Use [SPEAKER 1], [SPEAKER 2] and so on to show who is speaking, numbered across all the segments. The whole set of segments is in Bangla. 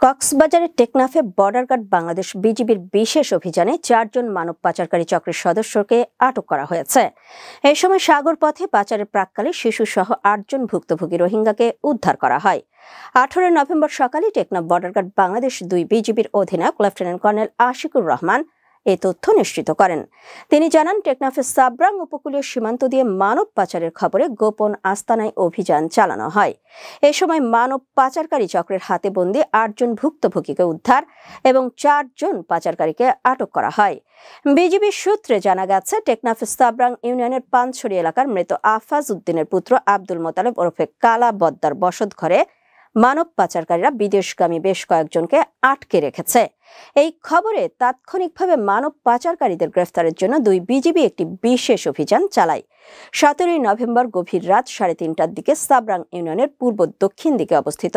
[SPEAKER 1] কক্সবাজারের টেকনাফে বর্ডার গার্ড বাংলাদেশ বিজিবির বিশেষ অভিযানে 4 জন মানব পাচারকারী চক্রের সদস্যকে আটক করা হয়েছে। এই সময় সাগর পথে পাচারের প্রাক্কালে শিশুসহ 8 জন ভুক্তভোগী রোহিঙ্গাকে উদ্ধার করা হয়। 18 নভেম্বর সকালে টেকনাফ বর্ডার গার্ড বাংলাদেশ 2 বিজিবির অধিনায়ক লেফটেন্যান্ট কর্নেল আশিকুর রহমান এই তথ্য নিশ্চিত করেন। তিনি জানান, টেকনাফের সাবরাং উপকূলীয় সীমান্ত দিয়ে মানব পাচারের খবরে গোপন আস্তানায় অভিযান চালানো হয়। এ সময় মানব পাচারকারী চক্রের হাতে বন্দী 8 জন ভুক্তভোগীকে উদ্ধার এবং 4 জন পাচারকারীকে আটক করা হয়। বিজিবি সূত্রে জানা গেছে, টেকনাফের সাবরাং ইউনিয়নের পানছড়ি এলাকার মৃত আফাজ উদ্দিনের পুত্র আব্দুল মোতালেব ওরফে কালা বদ্দার বসত ঘরে মানব পাচারকারীরা বিদেশগামী বেশ কয়েকজনকে আটকে রেখেছে। এই খবরে তাৎক্ষণিকভাবে মানব পাচারকারীদের গ্রেফতারের জন্য 2 বিজিবি একটি বিশেষ অভিযান চালায়। 17 নভেম্বর গভীর রাত 3:30টার দিকে সাবরাং ইউনিয়নের পূর্ব দক্ষিণ দিকে অবস্থিত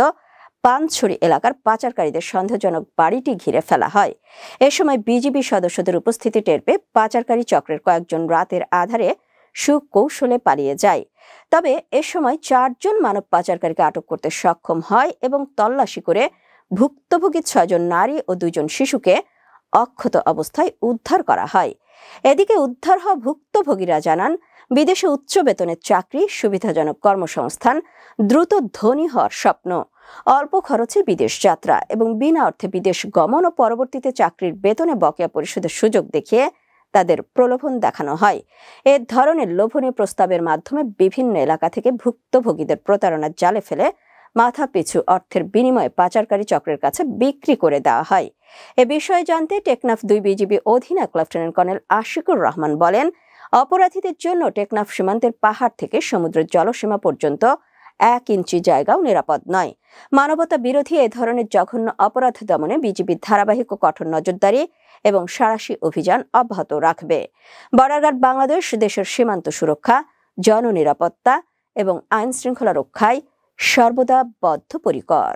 [SPEAKER 1] পানছড়ি এলাকার পাচারকারীদের সন্দেহজনক বাড়িটি ঘিরে ফেলা হয়। এ সময় বিজিবি সদস্যদের উপস্থিতি টের পেয়ে পাচারকারী চক্রের কয়েকজন রাতের আধারে সুকৌশলে পালিয়ে যায়। তবে এ সময় 4 জন মানব পাচারকারীকে আটক করতে সক্ষম হয় এবং তল্লাশি করে ভুক্তভোগী 6 জন নারী ও 2 জন শিশুকে অক্ষত অবস্থায় উদ্ধার করা হয়। এদিকে উদ্ধার হওয়া ভুক্তভোগীরা জানান, বিদেশে উচ্চ বেতনের চাকরি, সুবিধাজনক কর্মসংস্থান, দ্রুত ধনী হওয়ার স্বপ্ন, অল্প খরচে বিদেশ যাত্রা এবং বিনা অর্থে বিদেশ গমন ও পরবর্তীতে চাকরির বেতনে বকেয়া পরিশোধের সুযোগ দেখিয়ে তাদের প্রলোভন দেখানো হয়। এ ধরনের লোভনীয় প্রস্তাবের মাধ্যমে বিভিন্ন এলাকা থেকে ভুক্তভোগীদের প্রতারণার জালে ফেলে মাথাপিছু অর্থের বিনিময়ে পাচারকারী চক্রের কাছে বিক্রি করে দেওয়া হয়। এ বিষয়ে জানতে টেকনাফ 2 বিজিবি অধিনায়ক লেফটেন্যান্ট কর্নেল আশিকুর রহমান বলেন, অপরাধীদের জন্য টেকনাফ সীমান্তের পাহাড় থেকে সমুদ্রের জলসীমা পর্যন্ত 1 ইঞ্চি জায়গাও নিরাপদ নয়। মানবতা বিরোধী এ ধরনের জঘন্য অপরাধ দমনে বিজিবির ধারাবাহিক ও কঠোর নজরদারি এবং সাঁড়াশি অভিযান অব্যাহত রাখবে। বর্ডার গার্ড বাংলাদেশ দেশের সীমান্ত সুরক্ষা, জননিরাপত্তা এবং আইন শৃঙ্খলা রক্ষায় সর্বদা বদ্ধপরিকর।